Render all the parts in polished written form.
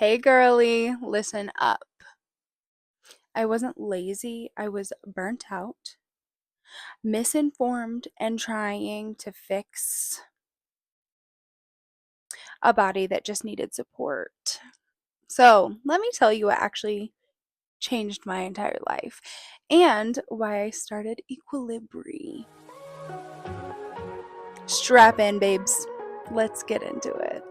Hey girly, listen up. I wasn't lazy, I was burnt out, misinformed, and trying to fix a body that just needed support. So, let me tell you what actually changed my entire life and why I started EquiliBREE. Strap in, babes. Let's get into it.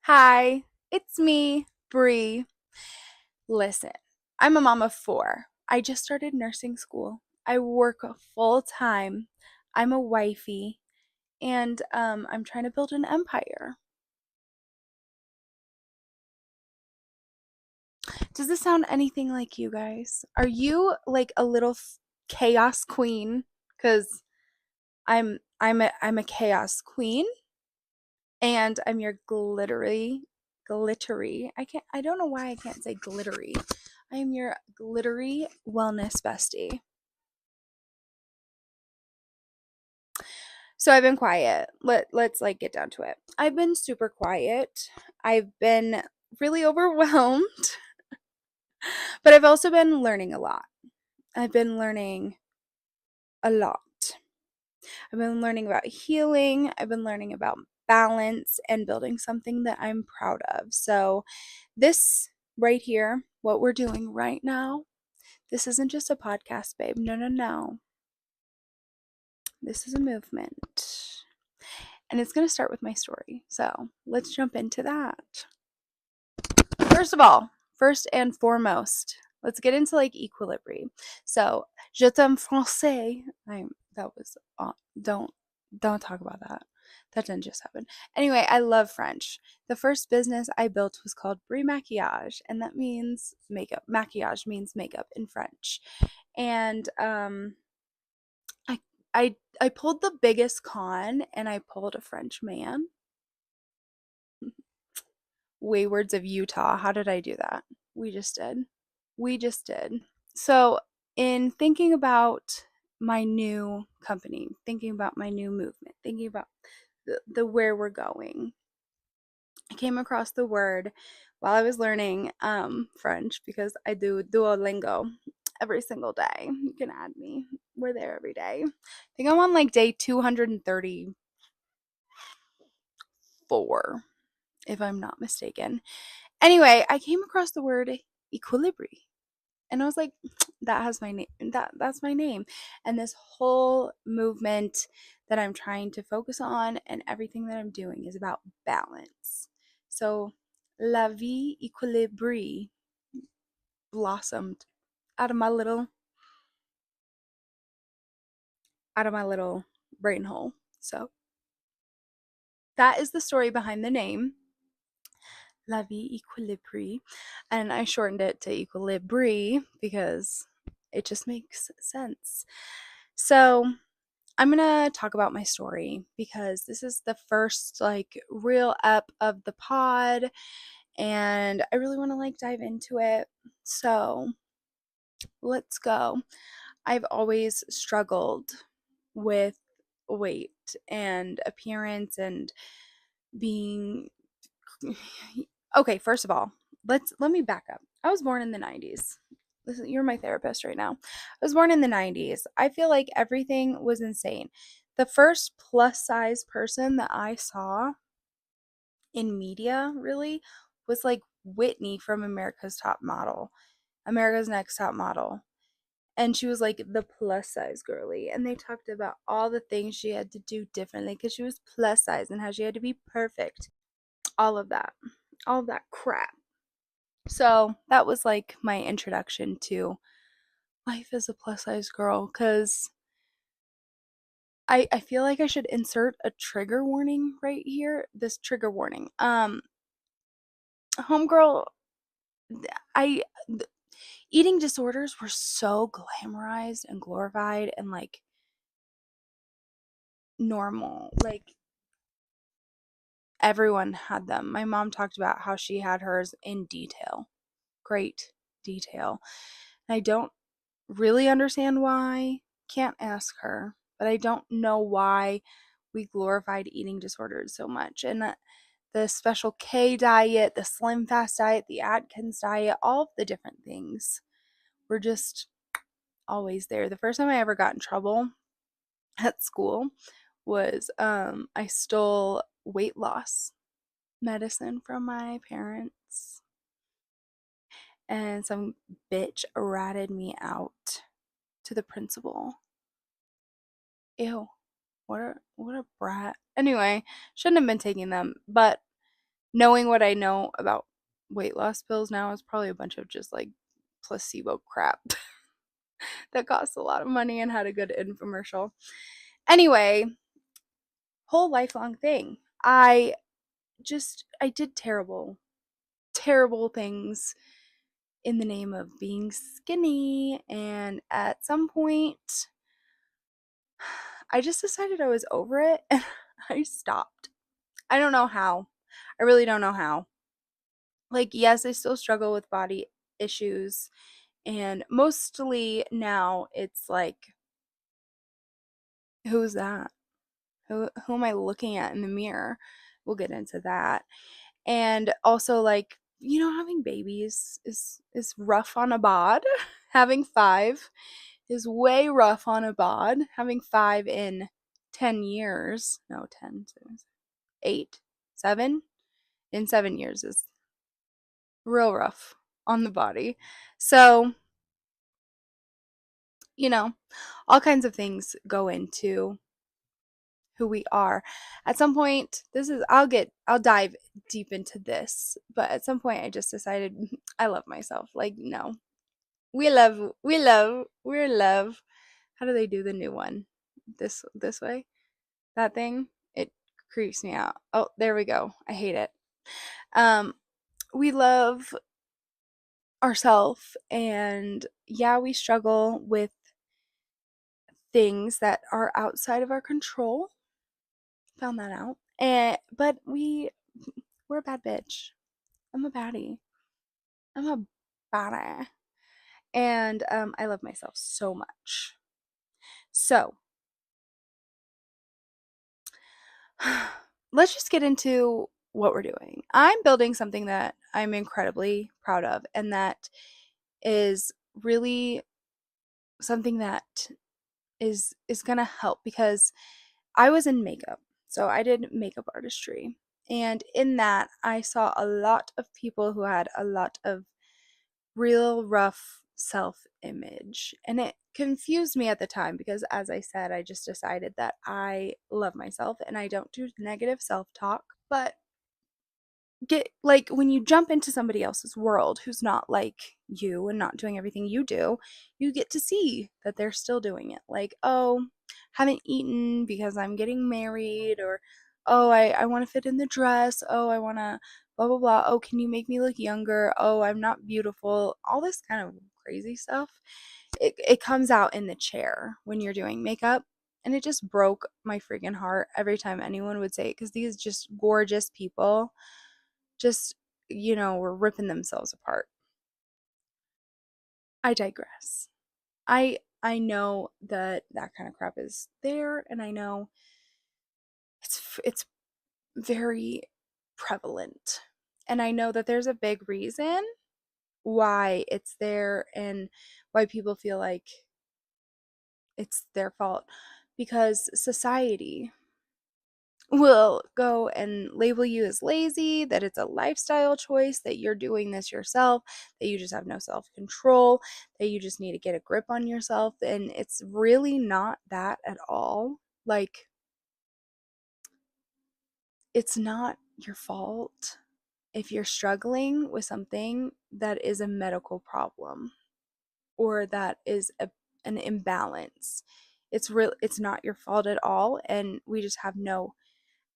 Hi, it's me, Bree. Listen, I'm a mom of four. I just started nursing school. I work full time. I'm a wifey, and I'm trying to build an empire. Does this sound anything like you guys? Are you like a little chaos queen? Cause I'm a chaos queen, and I'm your glittery. I don't know why I can't say glittery. I am your glittery wellness bestie. So I've been quiet. Let's like get down to it. I've been super quiet. I've been really overwhelmed, but I've also been learning a lot. I've been learning a lot. I've been learning about healing. I've been learning about balance and building something that I'm proud of. So this right here, what we're doing right now, this isn't just a podcast, babe. No, no, no. This is a movement. And it's going to start with my story. So let's jump into that. First of all, first and foremost, let's get into like EquiliBREE. So, je t'aime français. That was don't talk about that. That didn't just happen. Anyway, I love French. The first business I built was called Brie Maquillage, and that means makeup. Maquillage means makeup in French. And I I pulled the biggest con, and I pulled a French man. Waywards of Utah. How did I do that? We just did. We just did. So, in thinking about my new company, thinking about my new movement, thinking about the where we're going, I came across the word while I was learning French because I do Duolingo every single day. You can add me. We're there every day. I think I'm on like day 234, if I'm not mistaken. Anyway, I came across the word equilibrium, and I was like, that has my name. That's my name. And this whole movement that I'm trying to focus on and everything that I'm doing is about balance. So la vie equilibre blossomed out of my little brain hole. So that is the story behind the name. La vie equilibre, and I shortened it to EquiliBREE because it just makes sense. So, I'm gonna talk about my story because this is the first like real up of the pod, and I really want to like dive into it. So, let's go. I've always struggled with weight and appearance and being okay. First of all, let me back up. I was born in the 90s. Listen, you're my therapist right now. I was born in the 90s. I feel like everything was insane. The first plus size person that I saw in media really was like Whitney from America's Next Top Model. And she was like the plus size girly. And they talked about all the things she had to do differently because she was plus size and how she had to be perfect. All of that. All of that crap. So that was like my introduction to life as a plus size girl because I feel like I should insert a trigger warning right here. This trigger warning. Homegirl, I eating disorders were so glamorized and glorified and like normal. Like everyone had them. My mom talked about how she had hers in detail. Great detail. And I don't really understand why. Can't ask her, but I don't know why we glorified eating disorders so much. And the Special K diet, the Slim Fast diet, the Atkins diet, all of the different things were just always there. The first time I ever got in trouble at school was I stole weight loss medicine from my parents, and some bitch ratted me out to the principal. Ew, what a brat. Anyway, shouldn't have been taking them, but knowing what I know about weight loss pills now is probably a bunch of just like placebo crap that cost a lot of money and had a good infomercial. Anyway, whole lifelong thing. I did terrible things in the name of being skinny, and at some point I just decided I was over it and I stopped. I don't know how. I really don't know how. Like, yes, I still struggle with body issues, and mostly now it's like, who's that? Who am I looking at in the mirror? We'll get into that. And also, like, having babies is rough on a bod. Having 5 is way rough on a bod. Having 5 in 10 years, no, 10, 8, 7, in 7 years is real rough on the body. So, all kinds of things go into who we are. At some point, I'll dive deep into this, but at some point I just decided I love myself. Like, no. We're love. How do they do the new one? This way? That thing? It creeps me out. Oh, there we go. I hate it. We love ourselves, and yeah, we struggle with things that are outside of our control. Found that out. But we're a bad bitch. I'm a baddie. I'm a baddie. And I love myself so much. So let's just get into what we're doing. I'm building something that I'm incredibly proud of, and that is really something that is gonna help, because I was in makeup. So I did makeup artistry. And in that, I saw a lot of people who had a lot of real rough self image. And it confused me at the time because, as I said, I just decided that I love myself and I don't do negative self talk. But get like, when you jump into somebody else's world who's not like you and not doing everything you do, you get to see that they're still doing it. Like, oh, haven't eaten because I'm getting married, or oh, I want to fit in the dress, oh, I want to blah blah blah, oh, can you make me look younger, oh, I'm not beautiful, all this kind of crazy stuff. It comes out in the chair when you're doing makeup. And it just broke my freaking heart every time anyone would say it, because these just gorgeous people just, were ripping themselves apart. I digress. I know that kind of crap is there, and I know it's very prevalent. And I know that there's a big reason why it's there and why people feel like it's their fault, because society will go and label you as lazy, that it's a lifestyle choice, that you're doing this yourself, that you just have no self control, that you just need to get a grip on yourself. And it's really not that at all. Like, it's not your fault if you're struggling with something that is a medical problem, or that is an imbalance. It's not your fault at all, and we just have no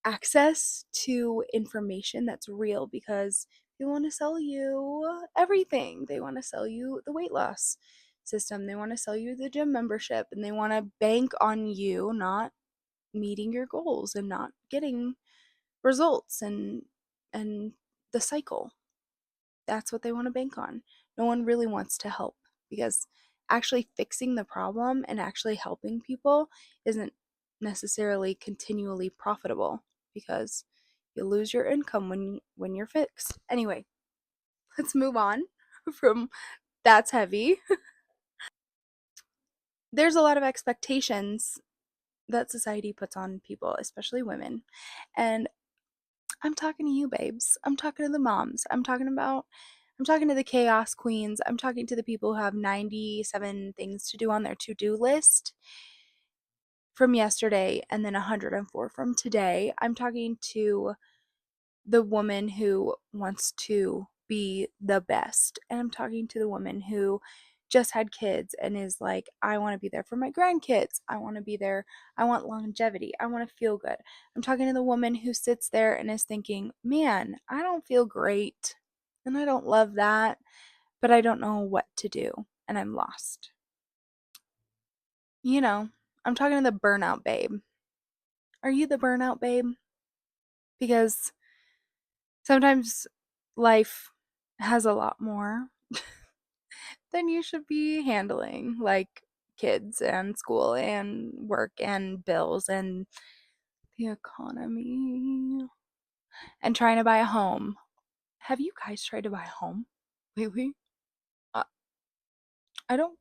access to information that's real, because they want to sell you everything. They want to sell you the weight loss system, they want to sell you the gym membership, and they want to bank on you not meeting your goals and not getting results, and the cycle. That's what they want to bank on. No one really wants to help, because actually fixing the problem and actually helping people isn't necessarily continually profitable because you lose your income when you're fixed. Anyway, let's move on from that's heavy. There's a lot of expectations that society puts on people, especially women. And I'm talking to you, babes. I'm talking to the moms. I'm talking to the chaos queens. I'm talking to the people who have 97 things to do on their to-do list from yesterday and then 104 from today. I'm talking to the woman who wants to be the best. And I'm talking to the woman who just had kids and is like, I want to be there for my grandkids. I want to be there. I want longevity. I want to feel good. I'm talking to the woman who sits there and is thinking, man, I don't feel great. And I don't love that, but I don't know what to do. And I'm lost. You know, I'm talking to the burnout babe. Are you the burnout babe? Because sometimes life has a lot more than you should be handling, like kids and school and work and bills and the economy and trying to buy a home. Have you guys tried to buy a home lately? Uh, I don't.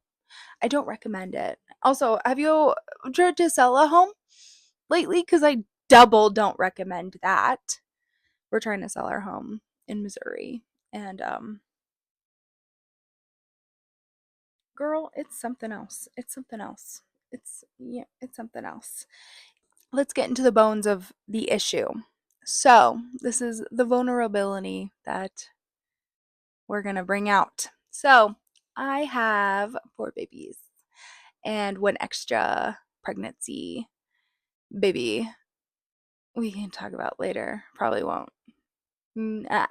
I don't recommend it. Also, have you tried to sell a home lately? Because I double don't recommend that. We're trying to sell our home in Missouri, and girl, it's something else. It's something else. It's something else. Let's get into the bones of the issue. So, this is the vulnerability that we're going to bring out. So, I have 4 babies and 1 extra pregnancy baby we can talk about later. Probably won't. Nah.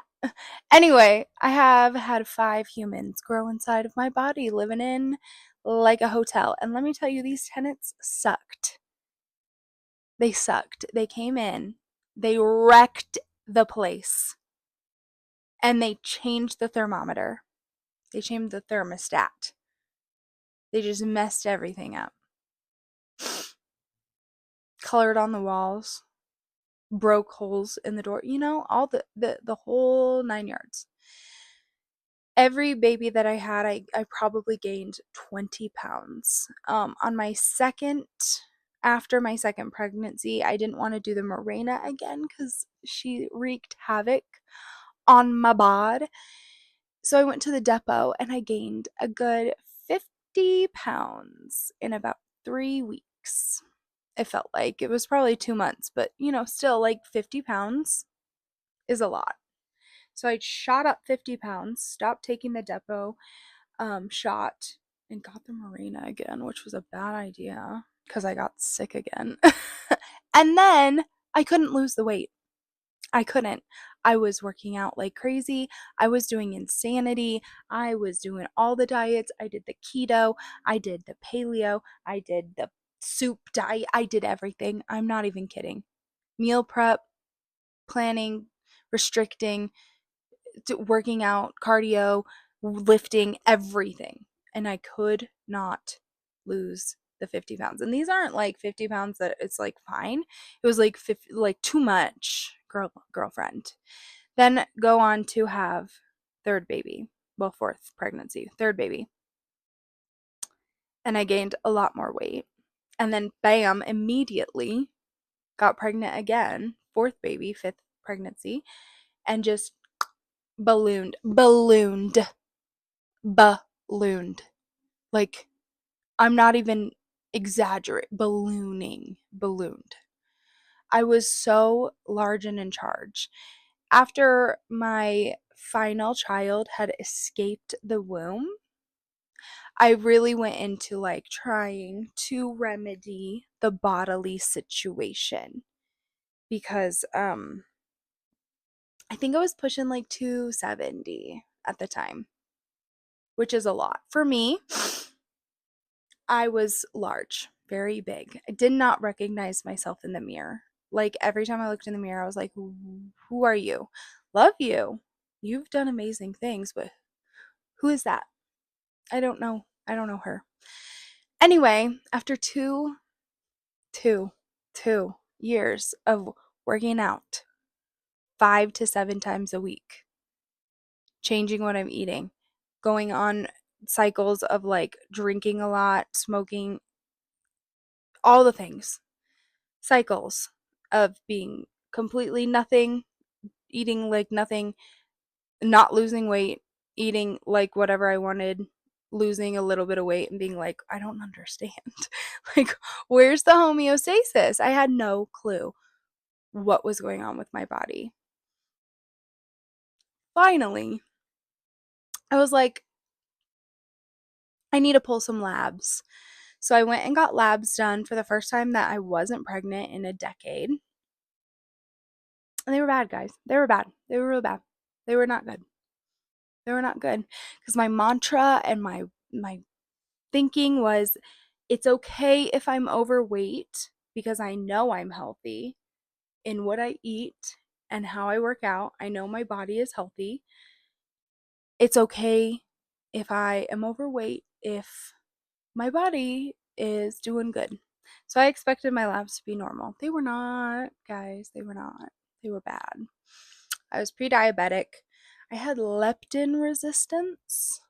Anyway, I have had 5 humans grow inside of my body, living in like a hotel. And let me tell you, these tenants sucked. They sucked. They came in, they wrecked the place, and they changed the thermometer. They changed the thermostat. They just messed everything up. Colored on the walls, broke holes in the door, all the whole 9 yards. Every baby that I had, I probably gained 20 pounds. After my second pregnancy, I didn't want to do the Mirena again because she wreaked havoc on my bod. So I went to the depot and I gained a good 50 pounds in about 3 weeks. It felt like it was probably 2 months, but still like 50 pounds is a lot. So I shot up 50 pounds, stopped taking the depot shot, and got the Mirena again, which was a bad idea because I got sick again. And then I couldn't lose the weight. I couldn't. I was working out like crazy. I was doing insanity. I was doing all the diets. I did the keto. I did the paleo. I did the soup diet. I did everything. I'm not even kidding. Meal prep, planning, restricting, working out, cardio, lifting, everything. And I could not lose the 50 pounds. And these aren't like 50 pounds that it's like fine. It was like 50, like too much, girlfriend. Then go on to have third baby. Well, 4th pregnancy, 3rd baby. And I gained a lot more weight. And then bam, immediately got pregnant again, 4th baby, 5th pregnancy, and just ballooned. Like, I'm not even exaggerating. Ballooned. I was so large and in charge. After my final child had escaped the womb, I really went into like trying to remedy the bodily situation because I think I was pushing like 270 at the time, which is a lot. For me, I was large, very big. I did not recognize myself in the mirror. Like every time I looked in the mirror, I was like, who are you? Love you. You've done amazing things, but who is that? I don't know. I don't know her. Anyway, after two 2 years of working out 5 to 7 times a week, changing what I'm eating, going on cycles of like drinking a lot, smoking, all the things, cycles of being completely nothing, eating like nothing, not losing weight, eating like whatever I wanted, losing a little bit of weight and being like, I don't understand. Like, where's the homeostasis? I had no clue what was going on with my body. Finally, I was like, I need to pull some labs. So I went and got labs done for the first time that I wasn't pregnant in a decade. And they were bad, guys. They were bad. They were really bad. They were not good. They were not good. Because my mantra and my thinking was, it's okay if I'm overweight because I know I'm healthy in what I eat and how I work out. I know my body is healthy. It's okay if I am overweight if my body is doing good. So I expected my labs to be normal. They were not, guys. They were not. They were bad. I was pre-diabetic. I had leptin resistance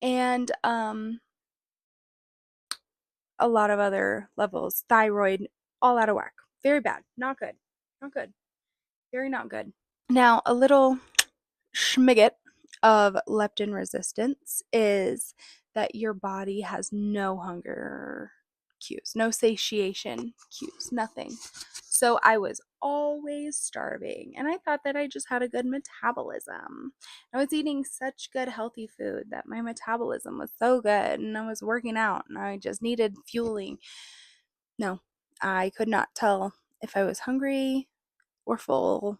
and a lot of other levels, thyroid, all out of whack. Very bad. Not good. Not good. Very not good. Now, a little schmigget of leptin resistance is that your body has no hunger cues, no satiation cues, nothing. So I was always starving, and I thought that I just had a good metabolism. I was eating such good healthy food that my metabolism was so good, and I was working out and I just needed fueling. No, I could not tell if I was hungry or full,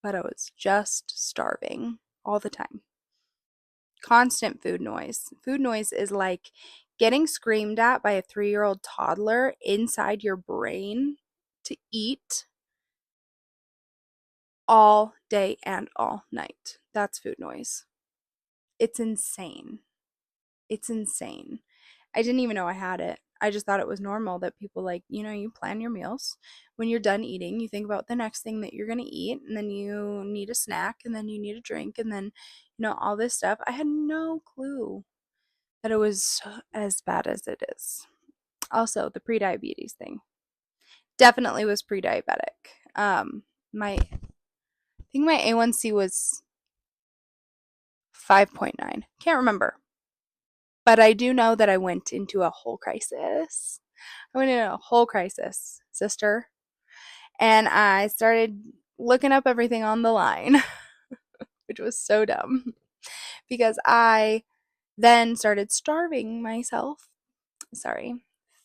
but I was just starving all the time. Constant food noise. Food noise is like getting screamed at by a 3-year-old toddler inside your brain to eat all day and all night. That's food noise. It's insane. It's insane. I didn't even know I had it. I just thought it was normal that people, like, you plan your meals. When you're done eating, you think about the next thing that you're going to eat, and then you need a snack, and then you need a drink, and then, all this stuff. I had no clue that it was as bad as it is. Also, the prediabetes thing definitely was pre-diabetic. I think my A1C was 5.9. Can't remember. But I do know that I went into a whole crisis. I went into a whole crisis, sister. And I started looking up everything on the line, which was so dumb because I then started starving myself. Sorry,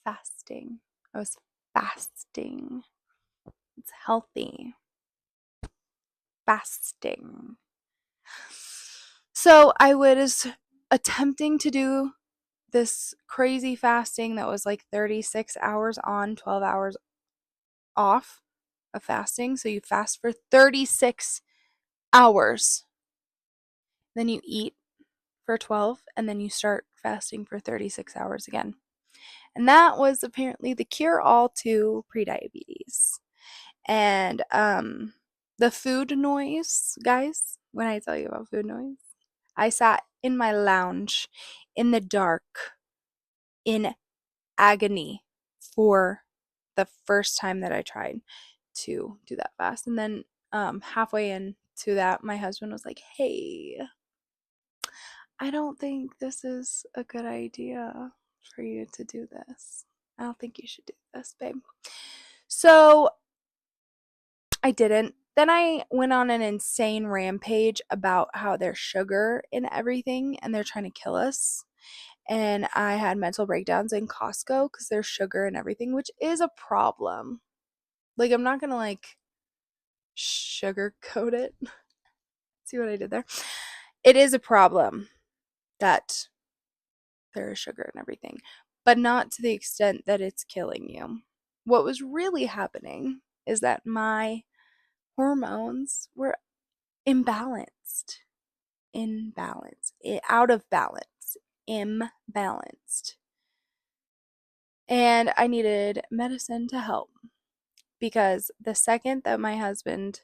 fasting. I was fasting. It's healthy. Fasting. So I was attempting to do this crazy fasting that was like 36 hours on, 12 hours off of fasting. So you fast for 36 hours. Then you eat for 12, and then you start fasting for 36 hours again. And that was apparently the cure-all to prediabetes. And the food noise, guys, when I tell you about food noise, I sat in my lounge in the dark in agony for the first time that I tried to do that fast. And then halfway into that, my husband was like, hey, I don't think this is a good idea for you to do this. I don't think you should do this, babe. So I didn't. Then I went on an insane rampage about how there's sugar in everything and they're trying to kill us. And I had mental breakdowns in Costco because there's sugar in everything, which is a problem. Like, I'm not going to like sugarcoat it. See what I did there? It is a problem that there is sugar in everything, but not to the extent that it's killing you. What was really happening is that my hormones were imbalanced, out of balance, imbalanced. And I needed medicine to help because the second that my husband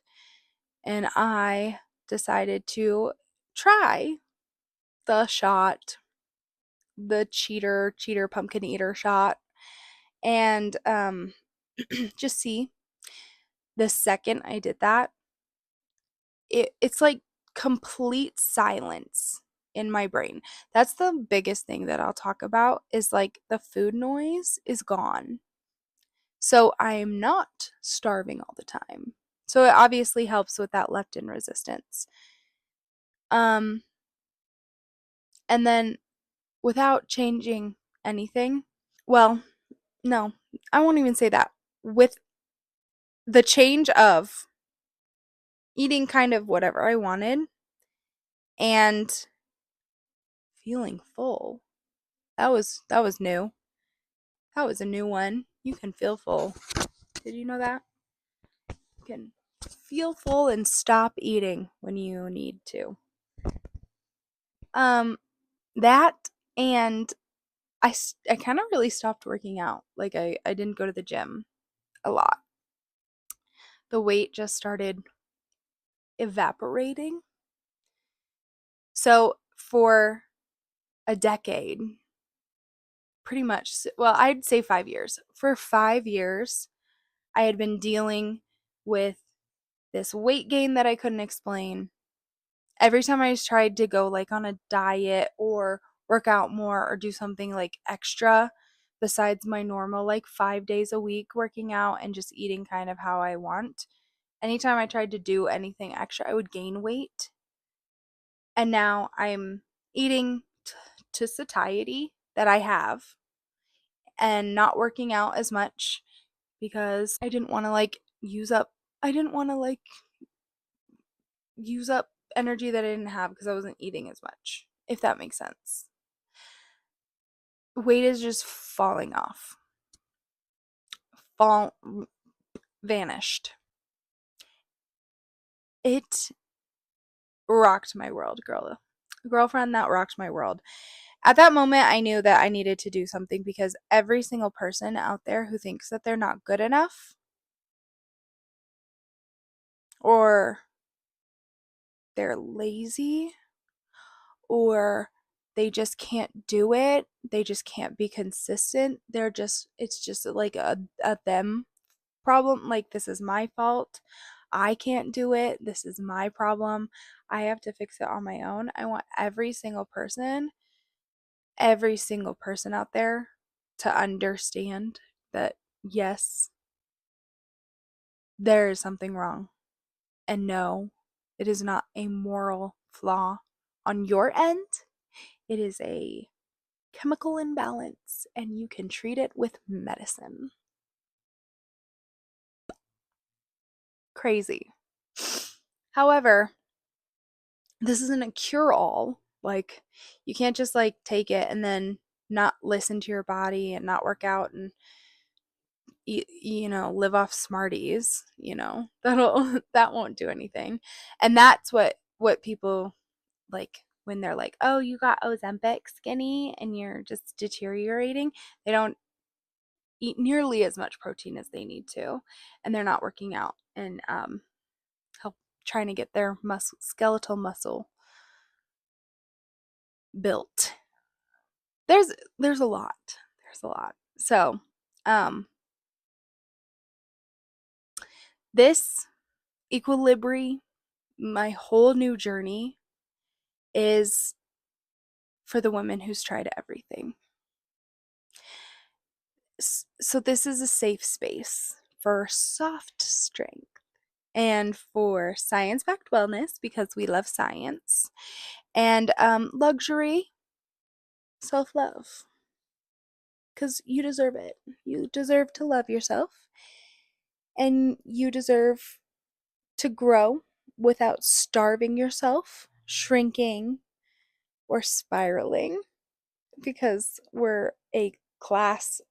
and I decided to try the shot, the cheater pumpkin eater shot, and just see, the second I did that, it's like complete silence in my brain. That's the biggest thing that I'll talk about, is like the food noise is gone. So I'm not starving all the time. So it obviously helps with that leptin resistance. Um and then without changing anything, well, no, I won't even say that. With the change of eating kind of whatever I wanted and feeling full. That was new. That was a new one. You can feel full. Did you know that? You can feel full and stop eating when you need to. Um that, and I kind of really stopped working out. Like I didn't go to the gym a lot. The weight just started evaporating. So for a decade, pretty much, well, I'd say 5 years. For 5 years, I had been dealing with this weight gain that I couldn't explain. Every time I tried to go like on a diet or work out more or do something like extra besides my normal like 5 days a week working out and just eating kind of how I want, anytime I tried to do anything extra, I would gain weight. And now I'm eating to satiety that I have and not working out as much because I didn't want to like use up energy that I didn't have because I wasn't eating as much, if that makes sense. Weight is just falling off. Fall vanished. It rocked my world, girlfriend, that rocked my world. At that moment, I knew that I needed to do something because every single person out there who thinks that they're not good enough or they're lazy or they just can't do it, they just can't be consistent, it's just like a them problem. Like, this is my fault, I can't do it, this is my problem, I have to fix it on my own. I want every single person out there to understand that yes, there is something wrong, and no, it is not a moral flaw on your end. It is a chemical imbalance, and you can treat it with medicine. Crazy. However, this isn't a cure-all. Like, you can't just like take it and then not listen to your body and not work out and live off Smarties. That won't do anything. And that's what people like when they're like, oh, you got Ozempic skinny and you're just deteriorating. They don't eat nearly as much protein as they need to, and they're not working out and help trying to get their skeletal muscle built. There's a lot. So um this EquiliBREE, my whole new journey, is for the women who's tried everything. So this is a safe space for soft strength and for science-backed wellness because we love science, and luxury self-love because you deserve it. You deserve to love yourself, and you deserve to grow without starving yourself, shrinking, or spiraling, because we're A class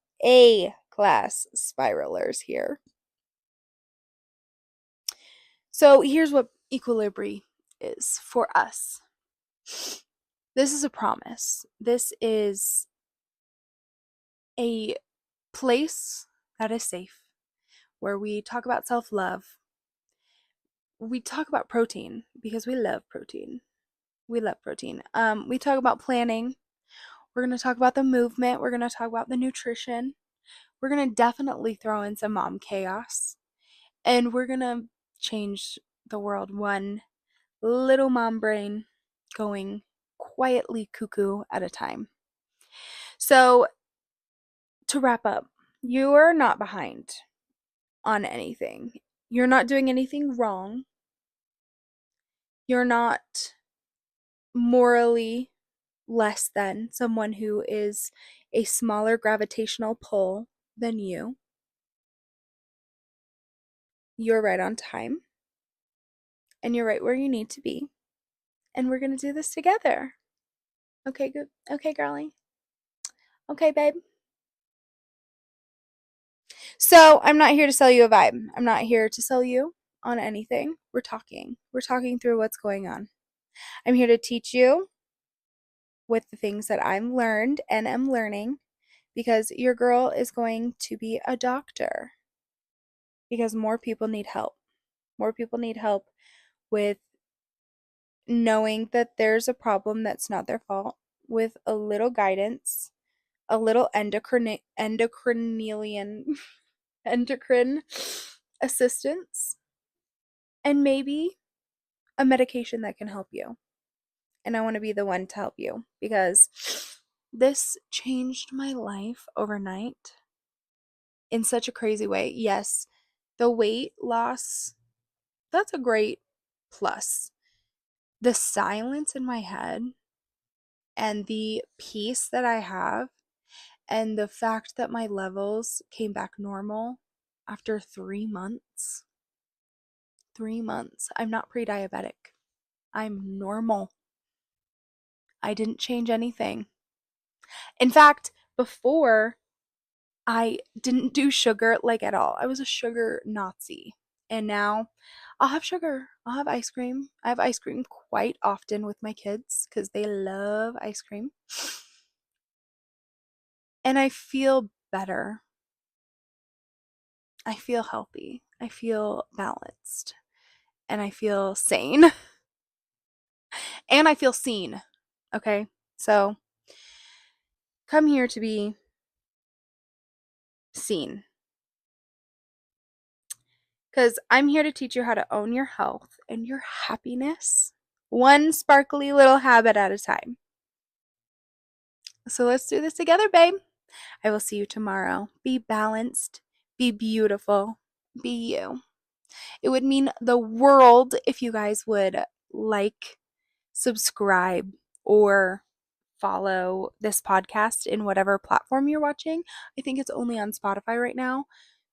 spiralers here. So here's what EquiliBREE is for us. This is a promise. This is a place that is safe, where we talk about self-love. We talk about protein because we love protein. We love protein. We talk about planning. We're going to talk about the movement. We're going to talk about the nutrition. We're going to definitely throw in some mom chaos. And we're going to change the world one little mom brain going quietly cuckoo at a time. So, to wrap up, you are not behind on anything. You're not doing anything wrong. You're not morally less than someone who is a smaller gravitational pull than you. You're right on time. And you're right where you need to be. And we're going to do this together. Okay, good. Okay, girlie. Okay, babe. So, I'm not here to sell you a vibe. I'm not here to sell you on anything. We're talking. We're talking through what's going on. I'm here to teach you with the things that I've learned and am learning, because your girl is going to be a doctor, because more people need help. More people need help with knowing that there's a problem that's not their fault, with a little guidance, a little endocrine assistance, and maybe a medication that can help you. And I want to be the one to help you, because this changed my life overnight in such a crazy way. Yes, the weight loss, that's a great plus. The silence in my head and the peace that I have, and the fact that my levels came back normal after 3 months. 3 months. I'm not pre-diabetic. I'm normal. I didn't change anything. In fact, before, I didn't do sugar like at all. I was a sugar Nazi. And now I'll have sugar. I'll have ice cream. I have ice cream quite often with my kids because they love ice cream. And I feel better. I feel healthy. I feel balanced. And I feel sane. And I feel seen. Okay? So come here to be seen. Because I'm here to teach you how to own your health and your happiness, one sparkly little habit at a time. So let's do this together, babe. I will see you tomorrow. Be balanced, be beautiful, be you. It would mean the world if you guys would like, subscribe, or follow this podcast in whatever platform you're watching. I think it's only on Spotify right now,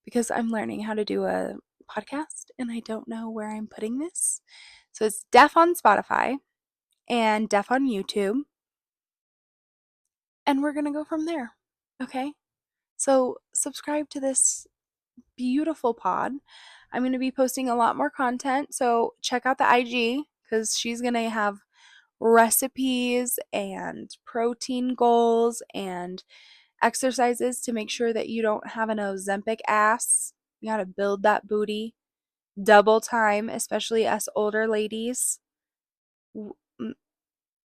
because I'm learning how to do a podcast and I don't know where I'm putting this. So it's Deaf on Spotify and Deaf on YouTube. And we're going to go from there. Okay? So subscribe to this beautiful pod. I'm going to be posting a lot more content. So check out the IG, because she's going to have recipes and protein goals and exercises to make sure that you don't have an Ozempic ass. You got to build that booty double time, especially us older ladies. We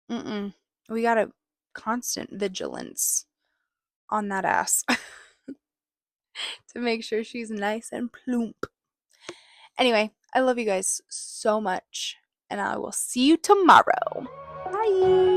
got a constant vigilance on that ass to make sure she's nice and plump. Anyway, I love you guys so much, and I will see you tomorrow. Bye.